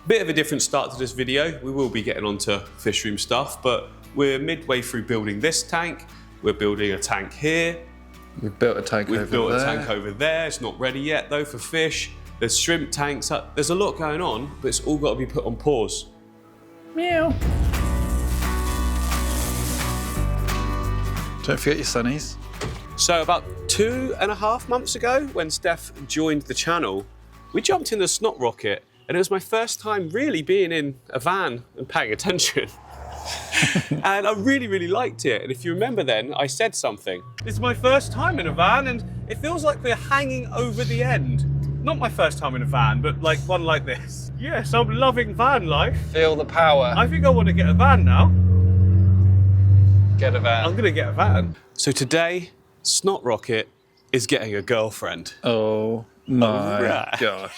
Bit of a different start to this video. We will be getting onto fish room stuff, but we're midway through building this tank. We're building a tank here. We've built a tank over there. We've built a tank over there. It's not ready yet though for fish. There's shrimp tanks up. There's a lot going on, but it's all got to be put on pause. Meow. Don't forget your sunnies. So about 2.5 months ago, when Steph joined the channel, we jumped in the snot rocket, and it was my first time really being in a van and paying attention. And I really, really liked it. And if you remember then, I said something. This is my first time in a van, and it feels like we're hanging over the end. Not my first time in a van, but like one like this. Yes, I'm loving van life. Feel the power. I think I want to get a van now. Get a van. I'm gonna get a van. So today, Snot Rocket is getting a girlfriend. Oh my Right. gosh.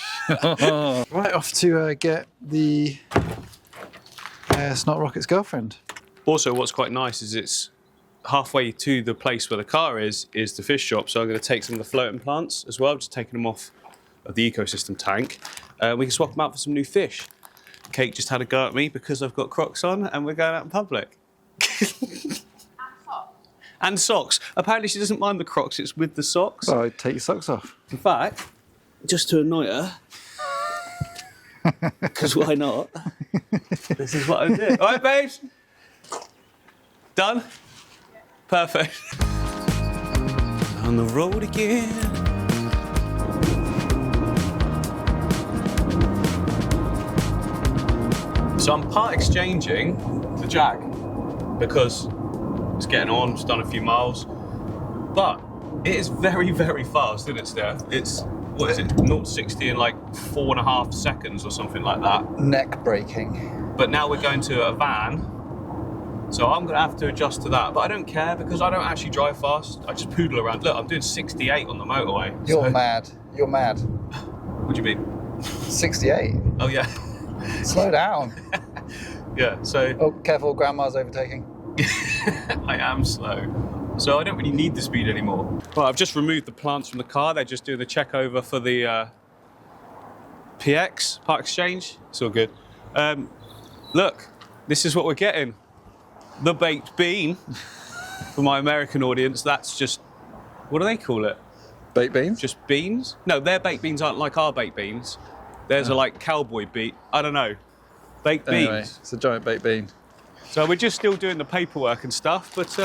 Right, off to get the Snot Rocket's girlfriend. Also, what's quite nice is it's halfway to the place where the car is the fish shop. So I'm gonna take some of the floating plants as well, just taking them off of the ecosystem tank. We can swap them out for some new fish. Kate just had a go at me because I've got Crocs on and we're going out in public. And socks. Apparently she doesn't mind the Crocs, it's with the socks. Oh, take your socks off. In fact, just to annoy her, because why not? This is what I do. All right, babes? Done? Perfect. On the road again. So I'm part exchanging the Jag because it's getting on, it's done a few miles, but it is very, very fast, isn't it, Steph? It's, what is it, 0 to 60 in like 4.5 seconds or something like that. Neck breaking. But now we're going to a van, so I'm gonna have to adjust to that, but I don't care because I don't actually drive fast. I just poodle around. Look, I'm doing 68 on the motorway. You're mad. You're mad. What do you mean? 68? Oh yeah. Slow down. Yeah, so. Oh, careful, grandma's overtaking. I am slow, so I don't really need the speed anymore. Well, I've just removed the plants from the car. They're just doing the check over for the PX, Part Exchange. It's all good. Look, this is what we're getting. The baked bean. For my American audience, that's just, what do they call it? Baked beans? Just beans? No, their baked beans aren't like our baked beans. Theirs are like cowboy beat. I don't know. Baked Anyway, beans. it's a giant baked bean. So we're just still doing the paperwork and stuff, but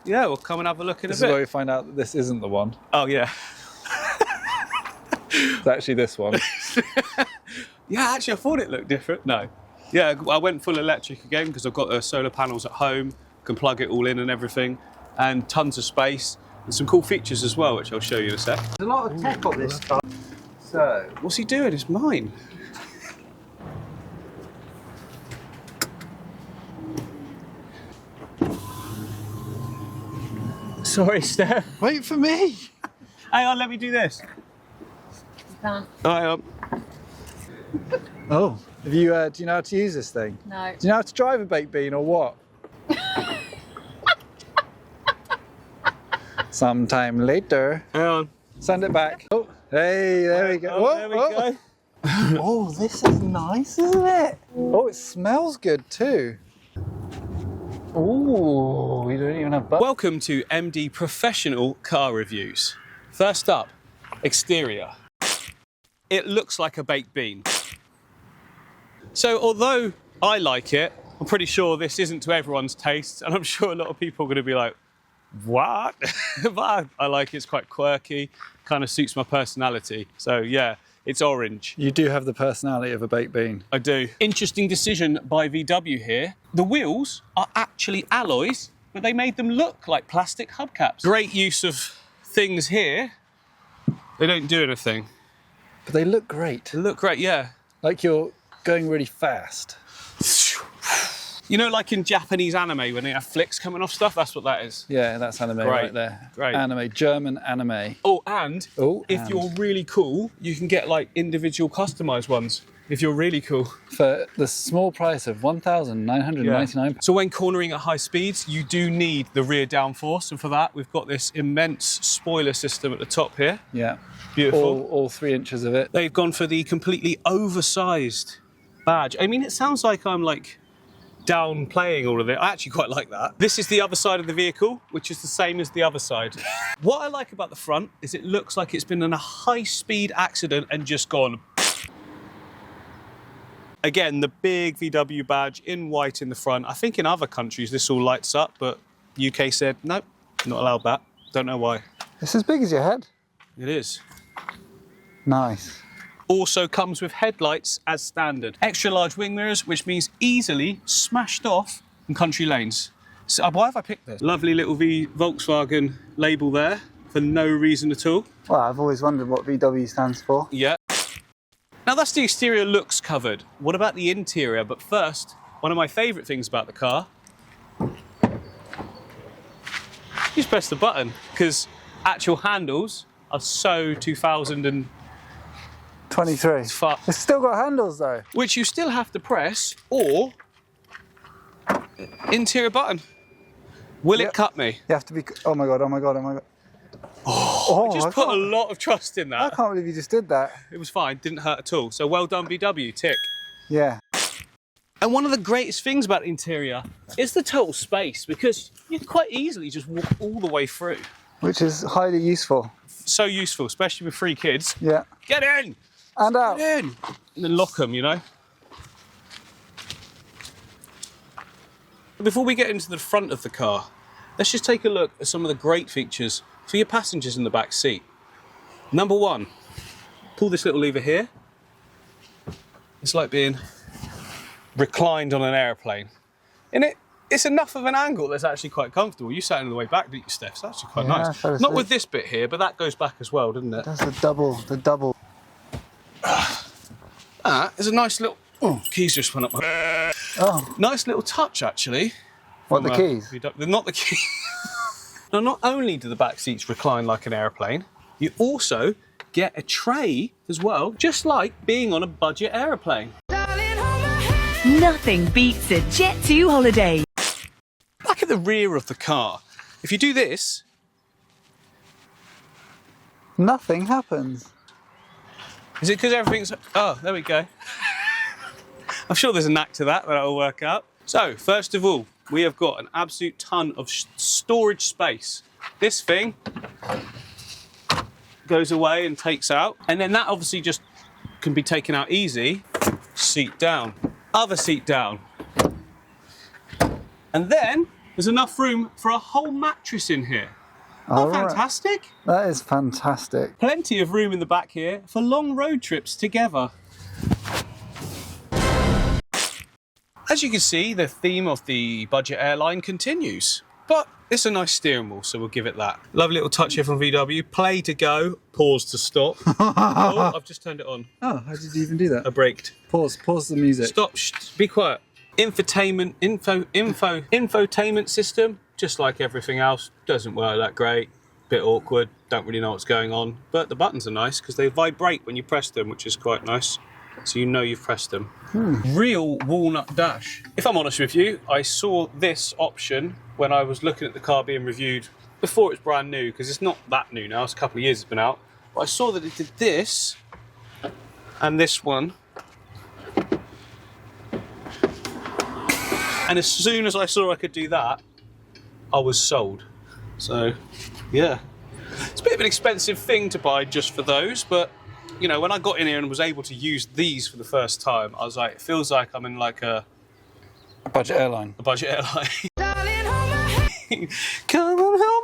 yeah, we'll come and have a look in a bit. This is where we find out that this isn't the one. Oh, yeah. It's actually this one. Yeah, actually, I thought it looked different. No. Yeah, I went full electric again because I've got the solar panels at home, can plug it all in and everything, and tons of space, and some cool features as well, which I'll show you in a sec. There's a lot of tech on this car. So, What's he doing? It's mine. Sorry, Steph. wait for me. Hang on, let me do this. You can't. Hang on. Oh, have you, do you know how to use this thing? No. Do you know how to drive a baked bean or what? Sometime later. Hang on. Send it back. Oh, hey, there we go. Oh, Whoa, there we whoa. go. Oh, this is nice, isn't it? Oh, it smells good too. Ooh, we don't even have buttons. Welcome to MD Professional Car Reviews. First up, exterior. It looks like a baked bean. So although I like it, I'm pretty sure this isn't to everyone's taste, and I'm sure a lot of people are going to be like, what? But I like it, it's quite quirky, kind of suits my personality. So yeah, it's orange. You do have the personality of a baked bean. I do. Interesting decision by VW here. The wheels are actually alloys, but they made them look like plastic hubcaps. Great use of things here. They don't do anything. But they look great. They look great, yeah. Like you're going really fast. You know, like in Japanese anime when they have flicks coming off stuff? That's what that is. Yeah, that's anime right there. Great. Anime, German anime. Oh, and if you're really cool, you can get like individual customized ones. If you're really cool. For the small price of £1,999. So when cornering at high speeds, you do need the rear downforce. And for that, we've got this immense spoiler system at the top here. Yeah. Beautiful. All 3 inches of it. They've gone for the completely oversized badge. I mean, it sounds like I'm like downplaying all of it. I actually quite like that. This is the other side of the vehicle, which is the same as the other side. What I like about the front is it looks like it's been in a high-speed accident and just gone. Again, the big VW badge in white in the front. I think in other countries this all lights up, but UK said, nope, not allowed that. Don't know why. It's as big as your head. It is. Nice. Also comes with headlights as standard. Extra large wing mirrors, which means easily smashed off in country lanes. So why have I picked this? Lovely little Volkswagen label there for no reason at all. Well, I've always wondered what VW stands for. Yeah. Now that's the exterior looks covered. What about the interior? But first, one of my favourite things about the car, you just press the button, because actual handles are so 2023. It's still got handles though. Which you still have to press, or interior button. Will it cut me? You have to be, oh my God, oh my God, oh my God. I just put a lot of trust in that. I can't believe you just did that. It was fine, didn't hurt at all. So well done VW, tick. Yeah. And one of the greatest things about the interior is the total space, because you can quite easily just walk all the way through. Which is highly useful. So useful, especially with 3 kids. Yeah. Get in! And out. Get in! And then lock them, you know? Before we get into the front of the car, let's just take a look at some of the great features for your passengers in the back seat. Number 1, pull this little lever here. It's like being reclined on an airplane. And it's enough of an angle that's actually quite comfortable. You sat in the way back, didn't you, Steph? So that's actually quite nice. Not with this bit here, but that goes back as well, doesn't it? That's the double. There's a nice little... Oh, keys just went up my... Oh. Nice little touch, actually. What, the keys? They're not the keys. Now, not only do the back seats recline like an aeroplane, you also get a tray as well, just like being on a budget aeroplane. Nothing beats a Jet2 holiday. Back at the rear of the car, if you do this... Nothing happens. Is it because everything's... Oh, there we go. I'm sure there's a knack to that, but that'll work out. So, first of all, we have got an absolute ton of storage space. This thing goes away and takes out, and then that obviously just can be taken out easy. Seat down, other seat down. And then there's enough room for a whole mattress in here. Oh, fantastic. That is fantastic. Plenty of room in the back here for long road trips together. As you can see, the theme of the budget airline continues, but it's a nice steering wheel, so we'll give it that. Lovely little touch here from VW. Play to go, pause to stop. Oh, I've just turned it on. Oh, how did you even do that? I braked. Pause the music. Stop, be quiet. Infotainment system, just like everything else, doesn't work that great. Bit awkward, don't really know what's going on, but the buttons are nice because they vibrate when you press them, which is quite nice. So you know you've pressed them. Real walnut dash. If I'm honest with you, I saw this option when I was looking at the car being reviewed before it's brand new, because it's not that new now, it's a couple of years it's been out. But I saw that it did this and this one. And as soon as I saw I could do that, I was sold. So, yeah. It's a bit of an expensive thing to buy just for those, but you know, when I got in here and was able to use these for the first time, I was like, it feels like I'm in like a budget airline. A budget airline. Come on home.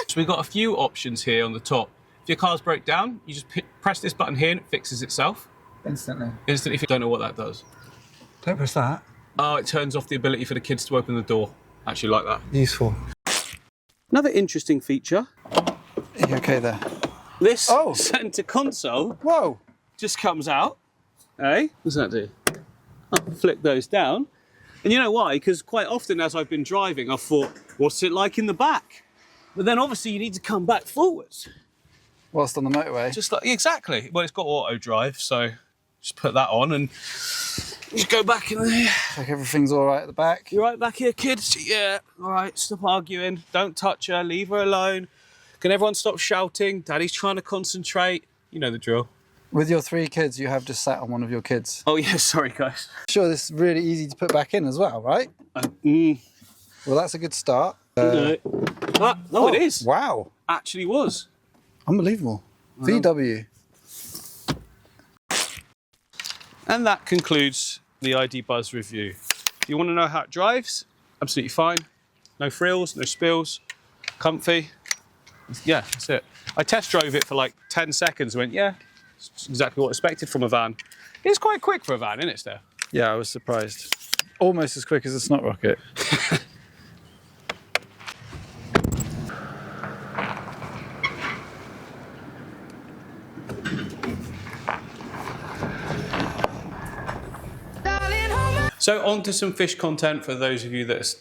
So we've got a few options here on the top. If your car's broke down, you just press this button here and it fixes itself. Instantly. Instantly, if you don't know what that does. Don't press that. Oh, it turns off the ability for the kids to open the door. Actually like that. Useful. Another interesting feature. Are you okay there? This centre console just comes out. Hey, what's that do? I'll flick those down. And you know why? Because quite often as I've been driving, I've thought, what's it like in the back? But then obviously you need to come back forwards. Whilst on the motorway? Just like, exactly. Well, it's got auto drive, so just put that on and just go back in there. Check everything's all right at the back. You right back here, kids? Yeah. All right, stop arguing. Don't touch her, leave her alone. Can everyone stop shouting? Daddy's trying to concentrate. You know the drill. With your 3 kids, you have just sat on one of your kids. Oh yeah, sorry guys. Sure, this is really easy to put back in as well, right? Well, that's a good start. No, it is. Wow. Actually was. Unbelievable. VW. And that concludes the ID Buzz review. You want to know how it drives? Absolutely fine. No frills, no spills, comfy. Yeah, that's it. I test drove it for like 10 seconds and went, yeah, it's exactly what I expected from a van. It's quite quick for a van, isn't it, Steph? Yeah, I was surprised. Almost as quick as a snot rocket. So on to some fish content for those of you that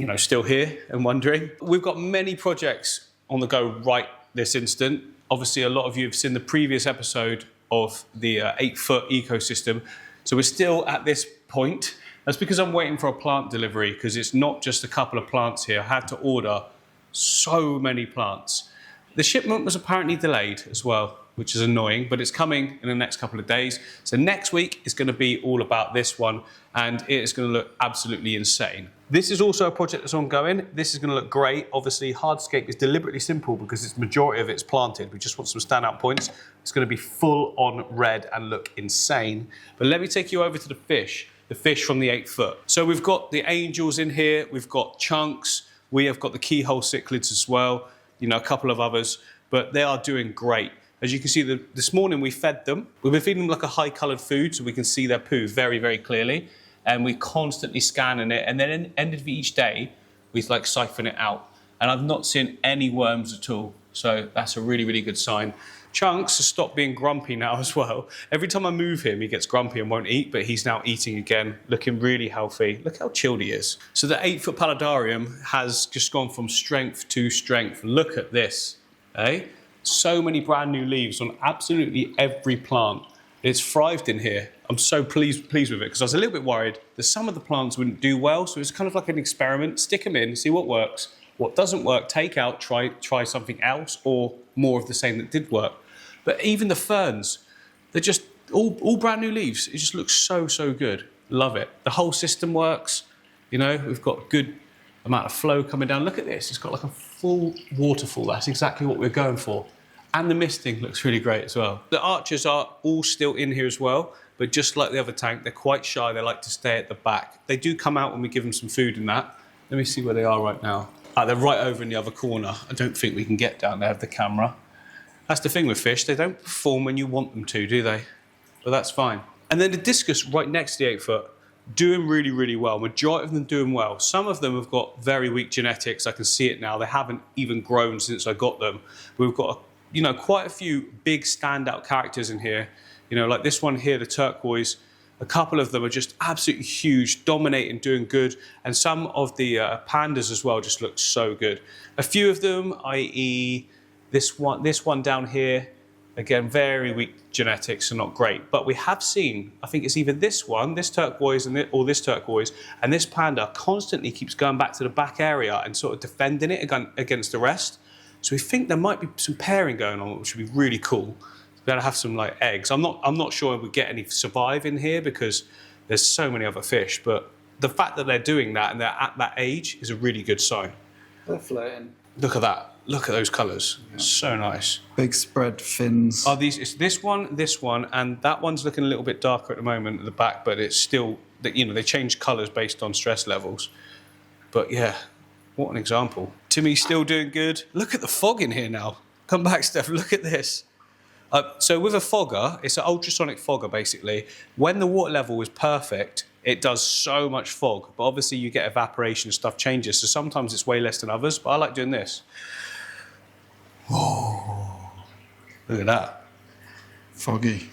are still here and wondering. We've got many projects on the go right this instant. Obviously, a lot of you have seen the previous episode of the 8-foot ecosystem. So we're still at this point. That's because I'm waiting for a plant delivery, because it's not just a couple of plants here. I had to order so many plants. The shipment was apparently delayed as well, which is annoying, but it's coming in the next couple of days. So next week is going to be all about this one, and it is going to look absolutely insane. This is also a project that's ongoing. This is going to look great. Obviously, hardscape is deliberately simple because it's the majority of it's planted. We just want some standout points. It's going to be full on red and look insane. But let me take you over to the fish from the 8-foot. So we've got the angels in here. We've got chunks. We have got the keyhole cichlids as well. A couple of others, but they are doing great. As you can see, this morning we fed them. We've been feeding them like a high-coloured food so we can see their poo very, very clearly. And we're constantly scanning it. And then at the end of each day, we siphon it out. And I've not seen any worms at all. So that's a really, really good sign. Chunks has stopped being grumpy now as well. Every time I move him, he gets grumpy and won't eat, but he's now eating again, looking really healthy. Look how chilled he is. So the 8-foot paludarium has just gone from strength to strength. Look at this, eh? So many brand new leaves on absolutely every plant. It's thrived in here. I'm so pleased with it, because I was a little bit worried that some of the plants wouldn't do well. So it's kind of like an experiment. Stick them in, see what works. What doesn't work, take out, try something else, or more of the same that did work. But even the ferns, they're just all brand new leaves. It just looks so, so good. Love it. The whole system works. We've got good amount of flow coming down. Look at this. It's got like a full waterfall. That's exactly what we're going for. And the misting looks really great as well. The archers are all still in here as well, but just like the other tank, they're quite shy. They like to stay at the back. They do come out when we give them some food and that. Let me see where they are right now. They're right over in the other corner. I don't think we can get down there with the camera. That's the thing with fish, they don't perform when you want them to, do they? But that's fine. And then the discus right next to the 8-foot, doing really, really well. Majority of them doing well. Some of them have got very weak genetics. I can see it now. They haven't even grown since I got them. We've got, quite a few big standout characters in here. Like this one here, the turquoise. A couple of them are just absolutely huge, dominating, doing good. And some of the pandas as well just look so good. A few of them, i.e., this one down here, again, very weak genetics and not great. But we have seen, I think it's either this one, this turquoise, or this turquoise, and this panda constantly keeps going back to the back area and sort of defending it against the rest. So we think there might be some pairing going on, which would be really cool. We're going to have some eggs. I'm not sure we get any survive in here because there's so many other fish. But the fact that they're doing that and they're at that age is a really good sign. They're floating. Look at that. Look at those colours. Yeah. So nice. Big spread fins. Oh, it's this one, and that one's looking a little bit darker at the moment at the back, but it's still, they change colours based on stress levels. But yeah, what an example. Timmy's still doing good. Look at the fog in here now. Come back, Steph. Look at this. So with a fogger, it's an ultrasonic fogger basically. When the water level is perfect, it does so much fog, but obviously you get evaporation and stuff changes, so sometimes it's way less than others, but I like doing this. Oh, look at that. Foggy.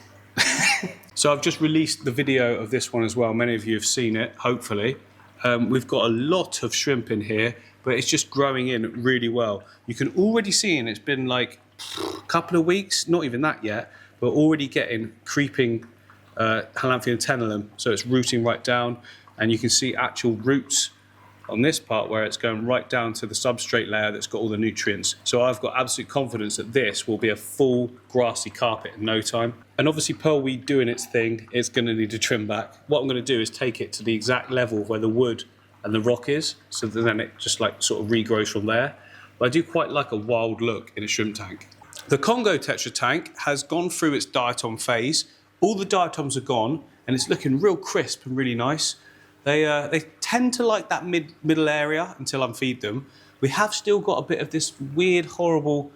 So I've just released the video of this one as well. Many of you have seen it, hopefully. We've got a lot of shrimp in here, but it's just growing in really well. You can already see, and it's been like a couple of weeks, not even that yet, but already getting creeping Halanthia tenellum, so it's rooting right down, and you can see actual roots on this part where it's going right down to the substrate layer that's got all the nutrients. So I've got absolute confidence that this will be a full grassy carpet in no time. And obviously pearlweed doing its thing, it's going to need to trim back. What I'm going to do is take it to the exact level where the wood and the rock is, so that then it just like sort of regrows from there. But I do quite like a wild look in a shrimp tank. The Congo Tetra tank has gone through its diatom phase. All the diatoms are gone and it's looking real crisp and really nice. They tend to like that middle area until I feed them. We have still got a bit of this weird, horrible,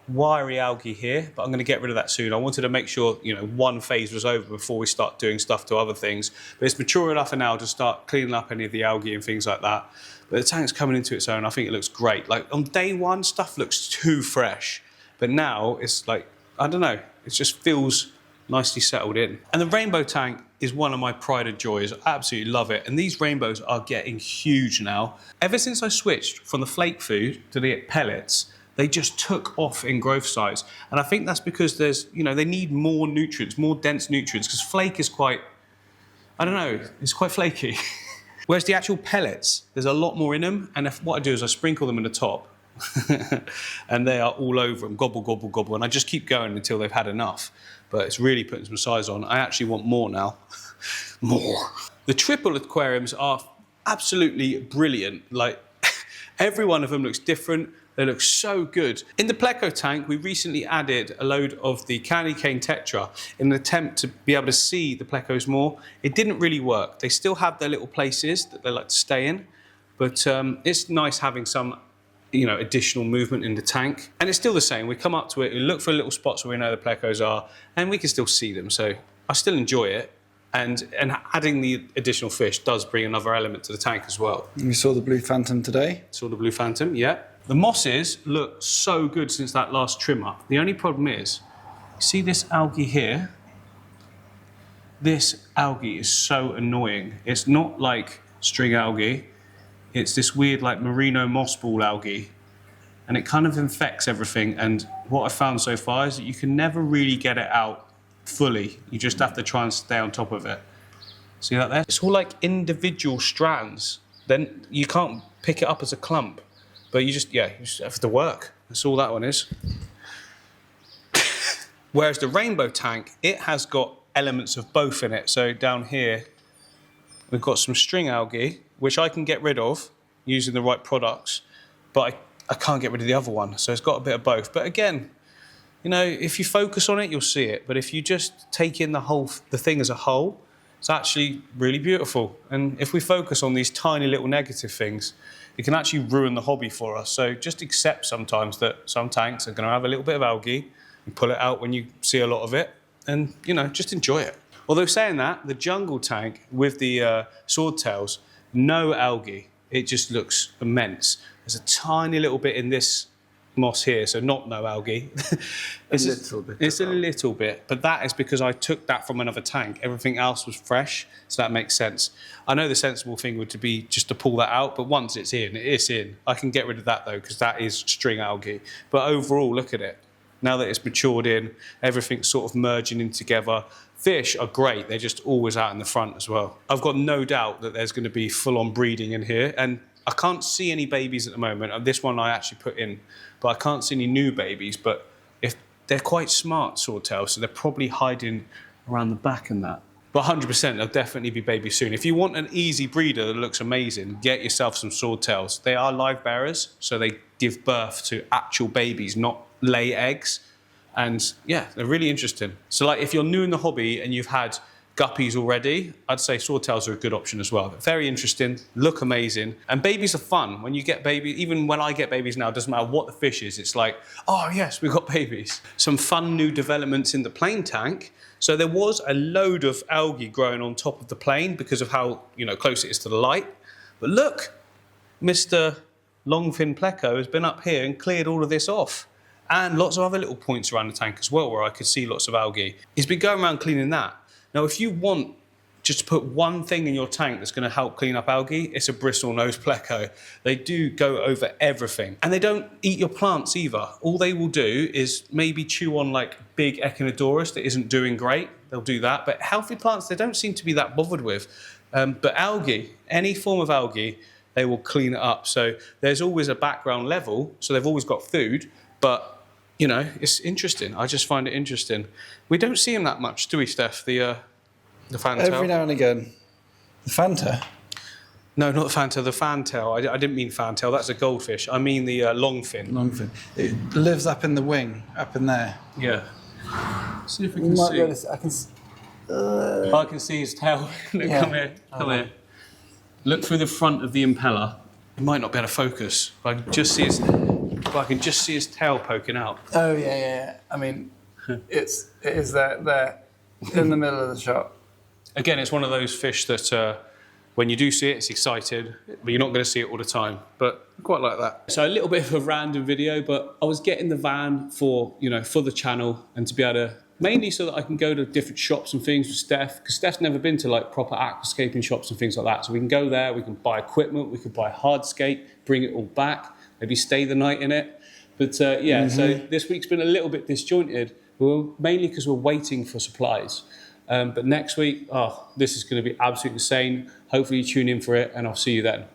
wiry algae here, but I'm going to get rid of that soon. I wanted to make sure, you know, one phase was over before we start doing stuff to other things. But it's mature enough now to start cleaning up any of the algae and things like that. But the tank's coming into its own. I think it looks great. Like on day one, stuff looks too fresh. But now it's like, I don't know, it just feels nicely settled in. And the rainbow tank is one of my pride and joys. I absolutely love it. And these rainbows are getting huge now. Ever since I switched from the flake food to the pellets, they just took off in growth size. And I think that's because there's, you know, they need more nutrients, more dense nutrients, because flake is quite, I don't know, it's quite flaky. Whereas the actual pellets, there's a lot more in them. And what I do is I sprinkle them in the top and they are all over them, gobble, gobble, gobble. And I just keep going until they've had enough. But it's really putting some size on. I actually want more now. More. The triple aquariums are absolutely brilliant. Like every one of them looks different. They look so good. In the Pleco tank, we recently added a load of the candy cane tetra in an attempt to be able to see the plecos more. It didn't really work. They still have their little places that they like to stay in, but it's nice having some, you know, additional movement in the tank. And it's still the same. We come up to it, we look for little spots where we know the plecos are, and we can still see them. So I still enjoy it. And adding the additional fish does bring another element to the tank as well. You saw the blue phantom today? Saw the blue phantom, yeah. The mosses look so good since that last trim up. The only problem is, see this algae here? This algae is so annoying. It's not like string algae. It's this weird like merino moss ball algae. And it kind of infects everything. And what I've found so far is that you can never really get it out fully. You just have to try and stay on top of it. See that there? It's all like individual strands. Then you can't pick it up as a clump. But you just have to work. That's all that one is. Whereas the rainbow tank, it has got elements of both in it. So down here, we've got some string algae, which I can get rid of using the right products, but I can't get rid of the other one. So it's got a bit of both. But again, you know, if you focus on it, you'll see it. But if you just take in the thing as a whole, it's actually really beautiful. And if we focus on these tiny little negative things, it can actually ruin the hobby for us. So just accept sometimes that some tanks are going to have a little bit of algae and pull it out when you see a lot of it, and, you know, just enjoy it. Although saying that, the jungle tank with the swordtails, no algae. It just looks immense. There's a tiny little bit in this moss here, so not no algae. It's a little bit, but that is because I took that from another tank. Everything else was fresh, so that makes sense. I know the sensible thing would be just to pull that out, but once it's in, it's in. I can get rid of that though, because that is string algae. But overall, look at it. Now that it's matured in, everything's sort of merging in together. Fish are great, they're just always out in the front as well. I've got no doubt that there's going to be full-on breeding in here, and I can't see any babies at the moment. This one I actually put in, but I can't see any new babies. But if they're quite smart swordtails, so they're probably hiding around the back and that. But 100%, there'll definitely be babies soon. If you want an easy breeder that looks amazing, get yourself some swordtails. They are live bearers, so they give birth to actual babies, not lay eggs. And yeah, they're really interesting. So like if you're new in the hobby and you've had guppies already, I'd say swordtails are a good option as well. They're very interesting, look amazing, and babies are fun. When you get babies, even when I get babies now, it doesn't matter what the fish is, it's like, oh yes, we've got babies. Some fun new developments in the plain tank. So there was a load of algae growing on top of the plane because of how, you know, close it is to the light. But look, Mr. Longfin Pleco has been up here and cleared all of this off. And lots of other little points around the tank as well where I could see lots of algae. He's been going around cleaning that. Now, if you want just to put one thing in your tank that's going to help clean up algae, it's a bristlenose pleco. They do go over everything. And they don't eat your plants either. All they will do is maybe chew on like big Echinodorus that isn't doing great. They'll do that. But healthy plants, they don't seem to be that bothered with. But algae, any form of algae, they will clean it up. So there's always a background level, so they've always got food, but you know, it's interesting. I just find it interesting. We don't see them that much, do we, Steph? The fantail? Every now and again. The Fanta? No, not the Fanta, the fantail. I didn't mean fantail, that's a goldfish. I mean the longfin. Longfin. It lives up in the wing, up in there. Yeah. See if we can see. I can see his tail. Look, Yeah. come here, come here. Look through the front of the impeller. It might not be able to focus, but I can just see his tail poking out. Oh, yeah. I mean, it is there, in the middle of the shot. Again, it's one of those fish that when you do see it, it's excited, but you're not going to see it all the time. But I quite like that. So a little bit of a random video, but I was getting the van for the channel and to be able to, mainly so that I can go to different shops and things with Steph, because Steph's never been to like proper aquascaping shops and things like that. So we can go there, we can buy equipment, we could buy hardscape, bring it all back, maybe stay the night in it. But so this week's been a little bit disjointed, mainly because we're waiting for supplies. But next week, this is going to be absolutely insane. Hopefully you tune in for it and I'll see you then.